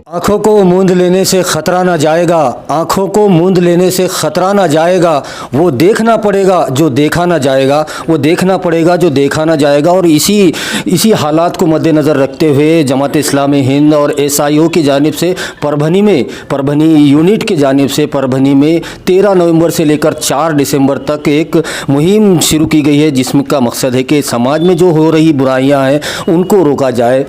आँखों को मूंद लेने से खतरा ना जाएगा, आँखों को मूंद लेने से खतरा ना जाएगा, वो देखना पड़ेगा जो देखा ना जाएगा, वो देखना पड़ेगा जो देखा ना जाएगा। और इसी हालात को मद्देनज़र रखते हुए जमात इस्लामी हिंद और SIO की जानिब से परभनी यूनिट की जानिब से परभनी में 13 नवंबर से लेकर 4 दिसंबर तक एक मुहिम शुरू की गई है, जिसका मकसद है कि समाज में जो हो रही बुराइयां हैं उनको रोका जाए।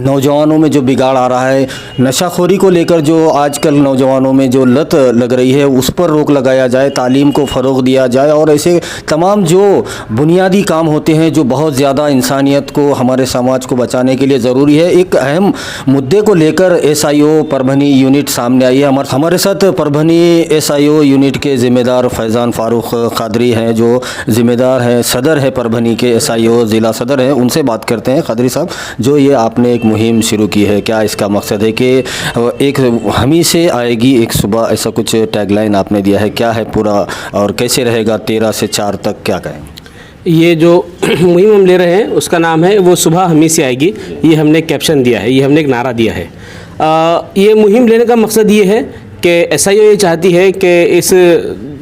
नौजवानों में जो बिगाड़ आ रहा है, नशाखोरी को लेकर जो आजकल नौजवानों में जो लत लग रही है, उस पर रोक लगाया जाए, तालीम को फ़रोग़ दिया जाए और ऐसे तमाम जो बुनियादी काम होते हैं जो बहुत ज़्यादा इंसानियत को, हमारे समाज को बचाने के लिए ज़रूरी है। एक अहम मुद्दे को लेकर SIO परभनी यूनिट सामने आई है। हमारे साथ परभनी SIO यूनिट के ज़िम्मेदार फैज़ान फ़ारूक क़ादरी हैं, जो ज़िम्मेदार हैं, सदर है परभनी के SIO ज़िला सदर हैं। उनसे बात करते हैं। क़ादरी साहब, जो ये आपने एक मुहिम शुरू की है, क्या इसका मकसद है कि एक हमी से आएगी एक सुबह, ऐसा कुछ टैगलाइन आपने दिया है, क्या है पूरा और कैसे रहेगा 13 से 4 तक, क्या कहें? ये जो मुहिम हम ले रहे हैं उसका नाम है वो सुबह हमी से आएगी। ये हमने कैप्शन दिया है, ये हमने एक नारा दिया है। ये मुहिम लेने का मकसद ये है कि SIO ये चाहती है कि इस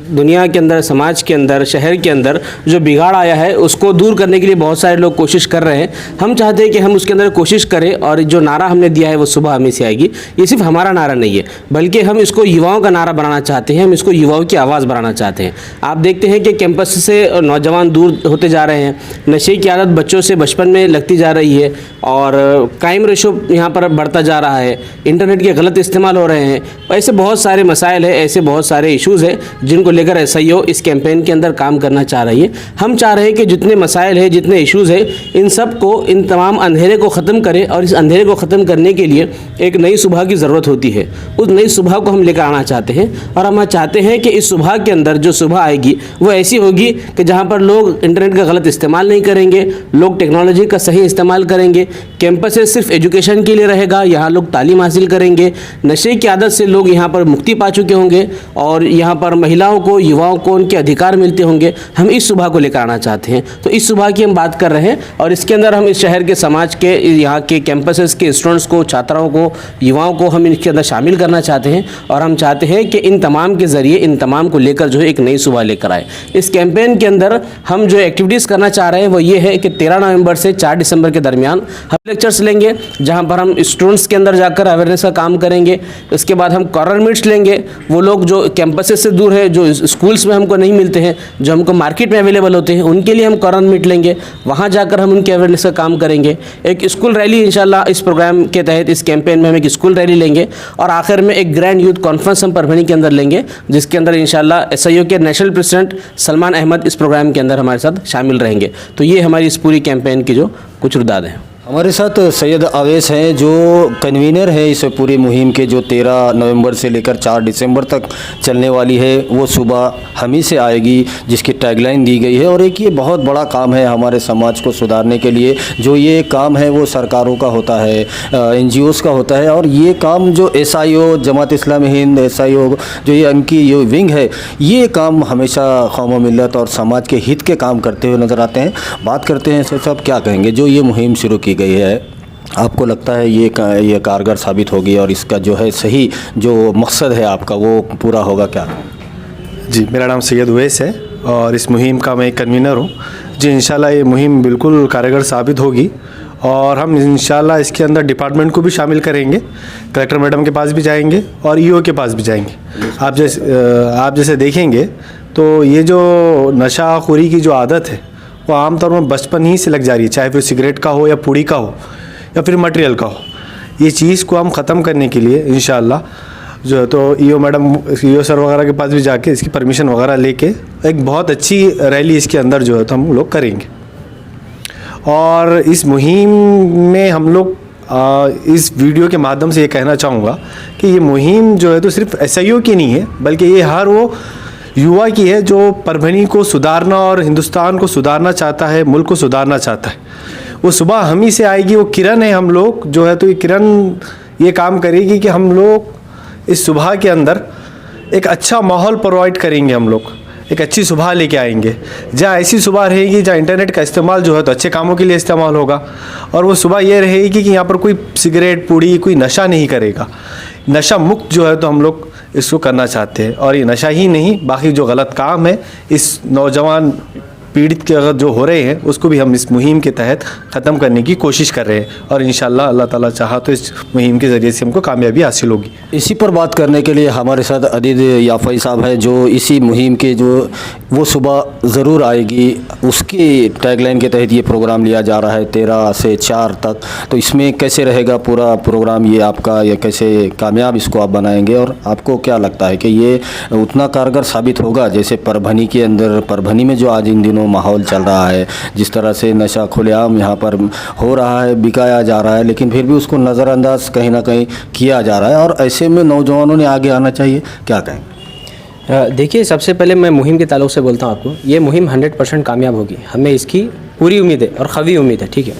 दुनिया के अंदर, समाज के अंदर, शहर के अंदर जो बिगाड़ आया है उसको दूर करने के लिए बहुत सारे लोग कोशिश कर रहे हैं। हम चाहते हैं कि हम उसके अंदर कोशिश करें और जो नारा हमने दिया है वो सुबह हमी से आएगी, ये सिर्फ हमारा नारा नहीं है, बल्कि हम इसको युवाओं का नारा बनाना चाहते हैं, हम इसको युवाओं की आवाज़ बनाना चाहते हैं। आप देखते हैं कि कैंपस से नौजवान दूर होते जा रहे हैं, नशे की आदत बच्चों से बचपन में लगती जा रही है और क्राइम रेशो यहाँ पर बढ़ता जा रहा है, इंटरनेट के गलत इस्तेमाल हो रहे हैं। ऐसे बहुत सारे मसाइल हैं, ऐसे बहुत सारे इशूज़ हैं जिनको लेकर SIO इस कैंपेन के अंदर काम करना चाह रही है। हम चाह रहे हैं कि जितने मसाइल हैं, जितने इश्यूज़ हैं, इन सब को, इन तमाम अंधेरे को ख़त्म करें और इस अंधेरे को ख़त्म करने के लिए एक नई सुबह की ज़रूरत होती है। उस नई सुबह को हम लेकर आना चाहते हैं और हम चाहते हैं कि इस सुबह के अंदर जो सुबह आएगी वो ऐसी होगी कि जहाँ पर लोग इंटरनेट का गलत इस्तेमाल नहीं करेंगे, लोग टेक्नोलॉजी का सही इस्तेमाल करेंगे, कैंपस सिर्फ एजुकेशन के लिए रहेगा, यहाँ लोग तालीम हासिल करेंगे, नशे की आदत से लोग यहाँ पर मुक्ति पा चुके होंगे और यहाँ पर महिलाओं को, युवाओं को उनके अधिकार मिलते होंगे। हम इस सुबह को लेकर आना चाहते हैं, तो इस सुबह की हम बात कर रहे हैं और इसके अंदर हम इस शहर के, समाज के, यहाँ के कैंपसेस के स्टूडेंट्स को, छात्राओं को, युवाओं को हम इसके अंदर शामिल करना चाहते हैं और हम चाहते हैं कि इन तमाम के ज़रिए, इन तमाम को लेकर जो है एक नई सुबह लेकर आए। इस कैंपेन के अंदर हम जो एक्टिविटीज़ करना चाह रहे हैं वो ये है कि 13 नवंबर से 4 दिसंबर के दरमियान हम लेक्चर्स लेंगे, जहाँ पर हम स्टूडेंट्स के अंदर जाकर अवेयरनेस का काम करेंगे। इसके बाद हम कॉर्नर मीट्स लेंगे, वो लोग जो कैंपसेस से दूर है, जो स्कूल्स में हमको नहीं मिलते हैं, जो हमको मार्केट में अवेलेबल होते हैं, उनके लिए हम कॉर्नर मीट लेंगे, वहाँ जाकर हम उनके अवेयरनेस का काम करेंगे। एक स्कूल रैली इंशाल्लाह इस प्रोग्राम के तहत, इस कैंपेन में हम एक स्कूल रैली लेंगे और आखिर में एक ग्रैंड यूथ कॉन्फ्रेंस हम परभनी के अंदर लेंगे, जिसके अंदर इंशाल्लाह SIO के नेशनल प्रेसिडेंट सलमान अहमद इस प्रोग्राम के अंदर हमारे साथ शामिल रहेंगे। तो ये हमारी इस पूरी कैंपेन की जो कुछ रुदाद हैं। हमारे साथ सैयद अवैस हैं, जो कन्वीनर है इस पूरी मुहिम के, जो 13 नवंबर से लेकर 4 दिसंबर तक चलने वाली है। वो सुबह हमी से आएगी, जिसकी टैगलाइन दी गई है। और एक ये बहुत बड़ा काम है हमारे समाज को सुधारने के लिए। जो ये काम है वो सरकारों का होता है, NGOs का होता है, और ये काम जो SIO, जमात इस्लामी हिंद, SIO जो ये इनकी ये विंग है, ये काम हमेशा कौम मिल्लत और समाज के हित के काम करते हुए नज़र आते हैं। बात करते हैं सर साहब, क्या कहेंगे जो ये मुहिम शुरू की गई है, आपको लगता है ये कारगर साबित होगी और इसका जो है सही जो मकसद है आपका वो पूरा होगा क्या? जी, मेरा नाम सैयद अवैस है और इस मुहिम का मैं एक कन्वीनर हूँ। जी, इंशाल्लाह ये मुहिम बिल्कुल कारगर साबित होगी और हम इंशाल्लाह इसके अंदर डिपार्टमेंट को भी शामिल करेंगे, कलेक्टर मैडम के पास भी जाएंगे और EO के पास भी जाएंगे। आप जैसे देखेंगे तो ये जो नशाखोरी की जो आदत है वो आमतौर में बचपन ही से लग जा रही है, चाहे फिर सिगरेट का हो या पुड़ी का हो या फिर मटेरियल का हो। ये चीज़ को हम ख़त्म करने के लिए इंशाल्लाह जो है तो EO मैडम, EO सर वगैरह के पास भी जाके इसकी परमिशन वगैरह लेके एक बहुत अच्छी रैली इसके अंदर जो है तो हम लोग करेंगे। और इस मुहिम में हम लोग इस वीडियो के माध्यम से ये कहना चाहूँगा कि ये मुहिम जो है तो सिर्फ SIO की नहीं है, बल्कि ये हर वो युवा की है जो परभनी को सुधारना और हिंदुस्तान को सुधारना चाहता है, मुल्क को सुधारना चाहता है। वो सुबह हम ही से आएगी, वो किरण है। हम लोग जो है तो ये किरण ये काम करेगी कि हम लोग इस सुबह के अंदर एक अच्छा माहौल प्रोवाइड करेंगे। हम लोग एक अच्छी सुबह लेके आएंगे। जहाँ ऐसी सुबह रहेगी जहाँ इंटरनेट का इस्तेमाल जो है तो अच्छे कामों के लिए इस्तेमाल होगा, और वो सुबह ये रहेगी कि यहाँ पर कोई सिगरेट पुड़ी कोई नशा नहीं करेगा। नशा मुक्त जो है तो हम लोग इसको करना चाहते हैं, और ये नशा ही नहीं बाकी जो गलत काम है इस नौजवान पीड़ित के अगर जो हो रहे हैं उसको भी हम इस मुहिम के तहत ख़त्म करने की कोशिश कर रहे हैं, और इंशाल्लाह अल्लाह ताला चाहा तो इस मुहिम के ज़रिए से हमको कामयाबी हासिल होगी। इसी पर बात करने के लिए हमारे साथ अदीद याफ़ई साहब हैं, जो इसी मुहिम के जो वो सुबह ज़रूर आएगी उसकी टैगलाइन के तहत ये प्रोग्राम लिया जा रहा है 13 से 4 तक। तो इसमें कैसे रहेगा पूरा प्रोग्राम ये आपका, या कैसे कामयाब इसको आप बनाएंगे, और आपको क्या लगता है कि ये उतना कारगर साबित होगा जैसे परभनी के अंदर, परभनी में जो आज इन दिनों माहौल चल रहा है, जिस तरह से नशा खुलेआम यहाँ पर हो रहा है, बिकाया जा रहा है, लेकिन फिर भी उसको नज़रअंदाज कहीं ना कहीं किया जा रहा है, और ऐसे में नौजवानों ने आगे आना चाहिए, क्या कहें? देखिए, सबसे पहले मैं मुहिम के ताल्लुक़ से बोलता हूँ आपको, ये मुहिम 100% कामयाब होगी, हमें इसकी पूरी उम्मीद है और ख़वी उम्मीद है, ठीक है।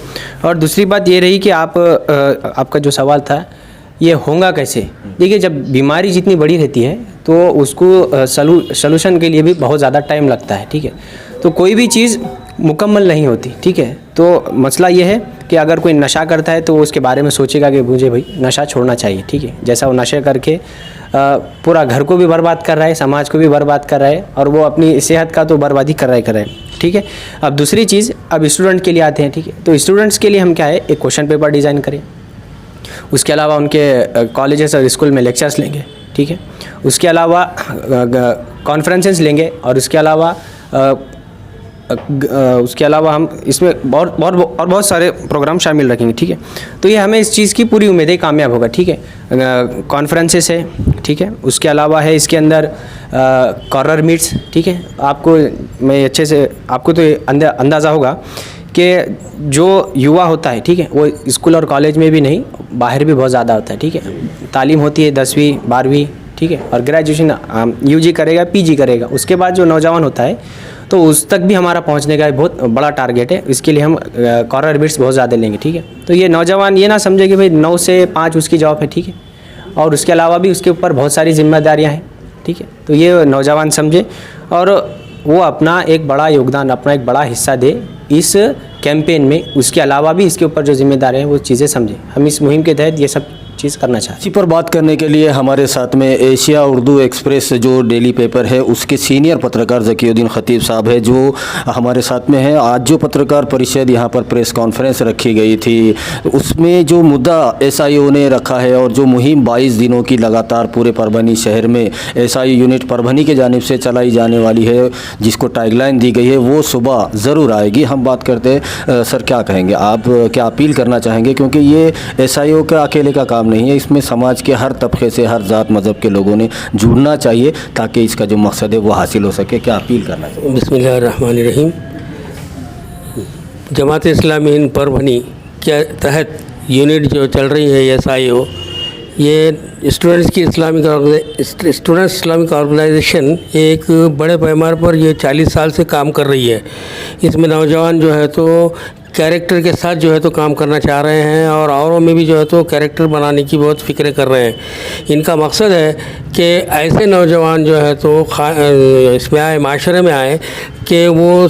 और दूसरी बात ये रही कि आपका जो सवाल था ये होगा कैसे। देखिए, जब बीमारी जितनी बड़ी रहती है तो उसको सलूशन के लिए भी बहुत ज़्यादा टाइम लगता है, ठीक है। तो कोई भी चीज़ मुकम्मल नहीं होती, ठीक है। तो मसला ये है कि अगर कोई नशा करता है तो वो उसके बारे में सोचेगा कि मुझे भाई नशा छोड़ना चाहिए, ठीक है। जैसा वो नशे करके पूरा घर को भी बर्बाद कर रहा है, समाज को भी बर्बाद कर रहा है, और वो अपनी सेहत का तो बर्बादी कर रहा है, ठीक है। अब दूसरी चीज़, अब स्टूडेंट के लिए आते हैं, ठीक है। तो स्टूडेंट्स के लिए हम क्या है, एक क्वेश्चन पेपर डिज़ाइन करें, उसके अलावा उनके कॉलेजेस और स्कूल में लेक्चर्स लेंगे, ठीक है। उसके अलावा कॉन्फ्रेंसेस लेंगे, और उसके अलावा हम इसमें बहुत सारे प्रोग्राम शामिल रखेंगे, ठीक है। तो ये हमें इस चीज़ की पूरी उम्मीद है कामयाब होगा, ठीक है। कॉन्फ्रेंसेस है, ठीक है। उसके अलावा है इसके अंदर कॉर्नर मीट्स, ठीक है। आपको मैं अच्छे से आपको तो अंदाज़ा होगा कि जो युवा होता है, ठीक है, वो स्कूल और कॉलेज में भी नहीं, बाहर भी बहुत ज़्यादा होता है, ठीक है। तालीम होती है 10वीं 12वीं, ठीक है, और ग्रेजुएशन UG करेगा, PG करेगा। उसके बाद जो नौजवान होता है तो उस तक भी हमारा पहुंचने का बहुत बड़ा टारगेट है। इसके लिए हम कॉर्नर बिट्स बहुत ज़्यादा लेंगे, ठीक है। तो ये नौजवान ये ना समझे कि भाई 9 से 5 उसकी जॉब है, ठीक है, और उसके अलावा भी उसके ऊपर बहुत सारी जिम्मेदारियाँ हैं, ठीक है। तो ये नौजवान समझे और वो अपना एक बड़ा योगदान, अपना एक बड़ा हिस्सा दे इस कैंपेन में। उसके अलावा भी इसके ऊपर जो जिम्मेदारी हैं वो चीज़ें समझे। हम इस मुहिम के तहत ये सब चीज़ करना चाहते हैं। इसी पर बात करने के लिए हमारे साथ में एशिया उर्दू एक्सप्रेस जो डेली पेपर है उसके सीनियर पत्रकार ज़कीउद्दीन ख़तीब साहब है, जो हमारे साथ में है। आज जो पत्रकार परिषद यहाँ पर प्रेस कॉन्फ्रेंस रखी गई थी उसमें जो मुद्दा SIO ने रखा है, और जो मुहिम 22 दिनों की लगातार पूरे परभनी शहर में SIO यूनिट परभनी के जानिब से चलाई जाने वाली है, जिसको टैगलाइन दी गई है, वो सुबह ज़रूर आएगी। हम बात करते हैं, सर क्या कहेंगे आप, क्या अपील करना चाहेंगे, क्योंकि ये SIO का अकेले का काम नहीं है, इसमें समाज के हर तबके से, हर जात मज़हब के लोगों ने जुड़ना चाहिए ताकि इसका जो मकसद है वो हासिल हो सके। क्या अपील करना चाहिए? बिस्मिल्लाहिर्रहमानिर्रहीम। जमात इस्लामी हिंद परभनी के तहत यूनिट जो चल रही है SIO, ये स्टूडेंट्स इस्लामिक ऑर्गेनाइजेशन एक बड़े पैमाने पर ये 40 साल से काम कर रही है। इसमें नौजवान जो है तो कैरेक्टर के साथ जो है तो काम करना चाह रहे हैं, और औरों में भी जो है तो कैरेक्टर बनाने की बहुत फ़िक्रें कर रहे हैं। इनका मकसद है कि ऐसे नौजवान जो है तो इसमें आए, माशरे में आए, कि वो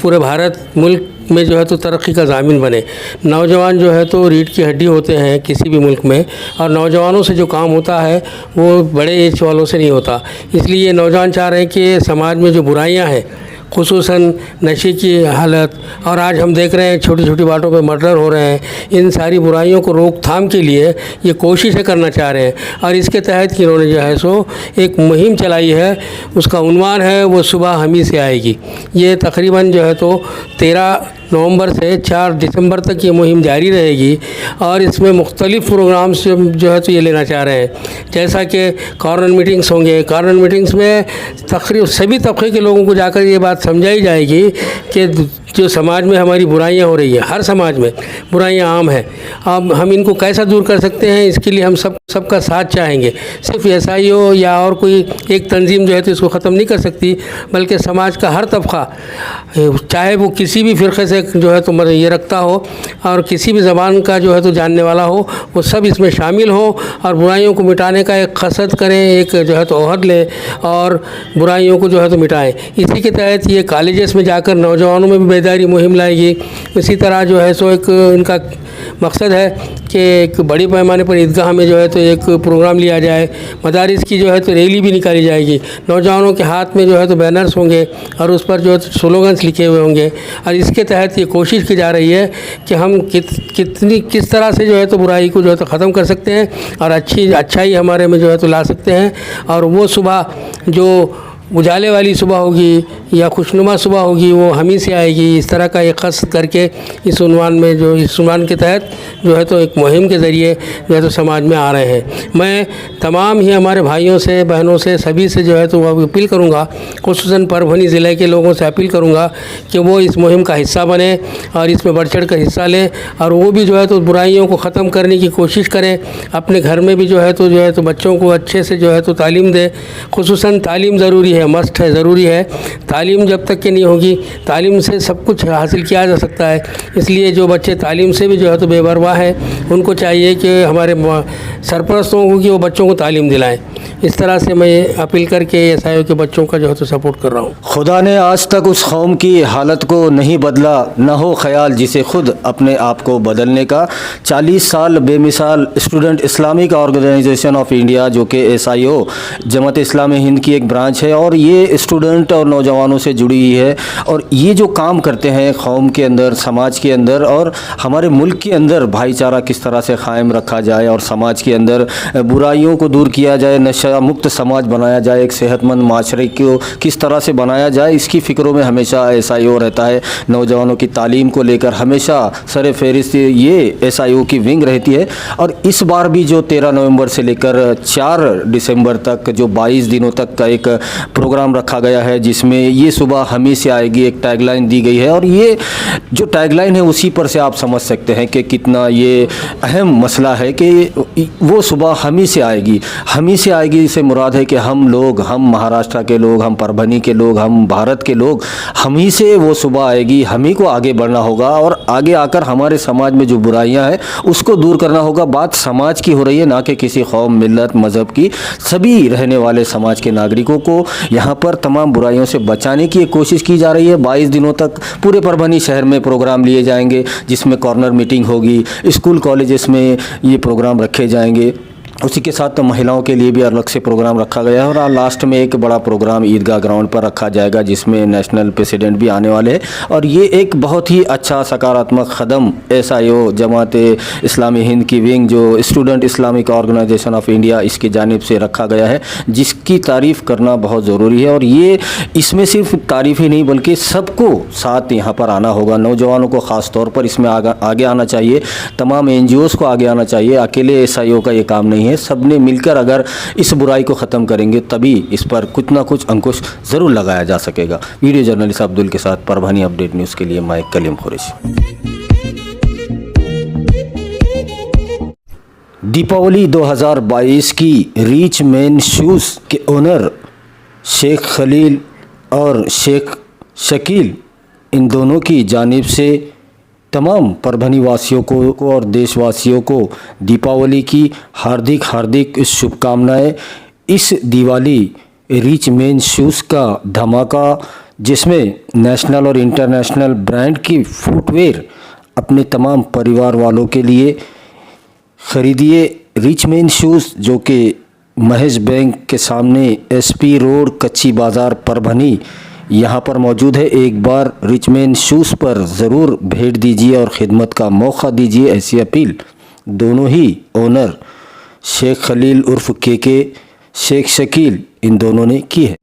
पूरे भारत मुल्क में जो है तो तरक्की का ज़ामिन बने। नौजवान जो है तो रीढ़ की हड्डी होते हैं किसी भी मुल्क में, और नौजवानों से जो काम होता है वो बड़े एज वालों से नहीं होता। इसलिए नौजवान चाह रहे हैं कि समाज में जो बुराइयां हैं, खुसूसन नशे की हालत, और आज हम देख रहे हैं छोटी छोटी बातों पे मर्डर हो रहे हैं, इन सारी बुराइयों को रोकथाम के लिए ये कोशिशें करना चाह रहे हैं। और इसके तहत इन्होंने जो है सो एक मुहिम चलाई है, उसका उन्वान है वो सुबह हम ही से आएगी। ये तकरीबन जो है तो 13 नवंबर से 4 दिसंबर तक ये मुहिम जारी रहेगी, और इसमें मुख्तलिफ़ प्रोग्राम्स जो है तो ये लेना चाह रहे हैं, जैसा कि कॉर्नर मीटिंग्स होंगे। कॉर्नर मीटिंग्स में तकरीबन सभी तबके के लोगों को जाकर ये बात समझाई जाएगी कि जो समाज में हमारी बुराइयां हो रही है, हर समाज में बुराइयां आम हैं, अब हम इनको कैसा दूर कर सकते हैं, इसके लिए हम सबका साथ चाहेंगे। सिर्फ SIO या और कोई एक तंजीम जो है तो इसको ख़त्म नहीं कर सकती, बल्कि समाज का हर तबका, चाहे वो किसी भी फ़िरक़े से से जो है तो मतलब ये रखता हो और किसी भी ज़बान का जो है तो जानने वाला हो, वो सब इसमें शामिल हो और बुराइयों को मिटाने का एक कसरत करें, एक जो है तो ओहद लें और बुराइयों को जो है तो मिटाएं। इसी के तहत ये कॉलेजेस में जाकर नौजवानों में भी बेदारी मुहिम लाएगी। इसी तरह जो है सो एक इनका मकसद है कि एक बड़ी पैमाने पर ईदगाह में जो है तो एक प्रोग्राम लिया जाए, मदारिस की जो है तो रैली भी निकाली जाएगी, नौजवानों के हाथ में जो है तो बैनर्स होंगे और उस पर जो है तो स्लोगन्स लिखे हुए होंगे। और इसके तहत ये कोशिश की जा रही है कि हम किस तरह से जो है तो बुराई को जो है तो ख़त्म कर सकते हैं और अच्छाई हमारे में जो है तो ला सकते हैं। और वो सुबह जो उजाले वाली सुबह होगी या खुशनुमा सुबह होगी वो हम ही से आएगी। इस तरह का एक क़स्द करके इस उन्वान के तहत जो है तो एक मुहिम के ज़रिए जो है तो समाज में आ रहे हैं। मैं तमाम ही हमारे भाइयों से, बहनों से, सभी से जो है तो वो अपील करूँगा, खुसूसन परभनी ज़िले के लोगों से अपील करूँगा कि वो इस मुहिम का हिस्सा बने और इसमें बढ़ चढ़ कर हिस्सा लें और वो भी जो है तो बुराइयों को ख़त्म करने की कोशिश करें। अपने घर में भी जो है तो बच्चों को अच्छे से जो है तो तालीम दें। खुसूसन तालीम ज़रूरी है, मस्ट है, ज़रूरी है। तालीम जब तक कि नहीं होगी, तालीम से सब कुछ हासिल किया जा सकता है। इसलिए जो बच्चे तालीम से भी जो है तो बेपरवाह हैं, उनको चाहिए कि हमारे सरपरस्तों को कि वो बच्चों को तालीम दिलाएं। इस तरह से मैं अपील करके एसआईओ के बच्चों का जो है तो सपोर्ट कर रहा हूँ। खुदा ने आज तक उस कौम की हालत को नहीं बदला, न हो ख्याल जिसे खुद अपने आप को बदलने का। 40 साल बेमिसाल Student Islamic Organisation of India, जो कि एसआईओ जमात इस्लामी हिंद की एक ब्रांच है और ये स्टूडेंट और नौजवानों से जुड़ी हुई है और ये जो काम करते हैं कौम के अंदर, समाज के अंदर और हमारे मुल्क के अंदर भाईचारा किस तरह से कायम रखा जाए और समाज के अंदर बुराइयों को दूर किया जाए, नशा मुक्त समाज बनाया जाए, एक सेहतमंद माशरे को किस तरह से बनाया जाए, इसकी फ़िक्रों में हमेशा एसआईओ रहता है। नौजवानों की तालीम को लेकर हमेशा सर फहरिस्त ये एसआईओ की विंग रहती है। और इस बार भी जो 13 नवंबर से लेकर 4 दिसंबर तक जो 22 दिनों तक का एक प्रोग्राम रखा गया है, जिसमें ये सुबह हमी से आएगी एक टैगलाइन दी गई है और ये जो टैगलाइन है उसी पर से आप समझ सकते हैं कि कितना ये अहम मसला है कि वो सुबह हमी से आएगी। हमी से आएगी से मुराद है कि हम लोग, हम महाराष्ट्र के लोग, हम परभनी के लोग, हम भारत के लोग, हम ही से वो सुबह आएगी। हम ही को आगे बढ़ना होगा और आगे आकर हमारे समाज में जो बुराइयां हैं उसको दूर करना होगा। बात समाज की हो रही है, ना कि किसी कौम, मिल्लत, मज़हब की। सभी रहने वाले समाज के नागरिकों को यहाँ पर तमाम बुराइयों से बचाने की एक कोशिश की जा रही है। 22 दिनों तक पूरे परभनी शहर में प्रोग्राम लिए जाएंगे, जिसमें कॉर्नर मीटिंग होगी, स्कूल कॉलेजेस में ये प्रोग्राम रखे जाएंगे। उसी के साथ तो महिलाओं के लिए भी अलग से प्रोग्राम रखा गया है और लास्ट में एक बड़ा प्रोग्राम ईदगाह ग्राउंड पर रखा जाएगा, जिसमें नेशनल प्रेसिडेंट भी आने वाले हैं। और ये एक बहुत ही अच्छा सकारात्मक कदम एसआईओ जमात इस्लामी हिंद की विंग, जो Student Islamic Organisation of India, इसकी जानिब से रखा गया है, जिसकी तारीफ़ करना बहुत ज़रूरी है। और ये इसमें सिर्फ तारीफ़ ही नहीं बल्कि सबको साथ यहाँ पर आना होगा। नौजवानों को ख़ास तौर पर इसमें आगे आना चाहिए, तमाम NGOs को आगे आना चाहिए। अकेले एसआईओ का ये काम नहीं है, सबने मिलकर अगर इस बुराई को ख़त्म करेंगे तभी इस पर कुछ ना कुछ अंकुश ज़रूर लगाया जा सकेगा। वीडियो जर्नलिस्ट अब्दुल के साथ परभनी अपडेट न्यूज़ के लिए मैं कलीम कुरैशी। दीपावली 2022 की रिच मैन शूज़ के ओनर शेख खलील और शेख शकील, इन दोनों की जानिब से तमाम परभनी वासियों को और देशवासियों को दीपावली की हार्दिक शुभकामनाएं। इस दिवाली रिच मैन शूज़ का धमाका, जिसमें नेशनल और इंटरनेशनल ब्रांड की फुटवेयर अपने तमाम परिवार वालों के लिए ख़रीदिए। रिच मैन शूज़, जो कि महेश बैंक के सामने SP रोड, कच्ची बाज़ार, परभनी, यहाँ पर मौजूद है। एक बार रिच मैन शूज़ पर ज़रूर भेंट दीजिए और ख़िदमत का मौका दीजिए, ऐसी अपील दोनों ही ओनर शेख खलील उर्फ KK, शेख शकील, इन दोनों ने की है।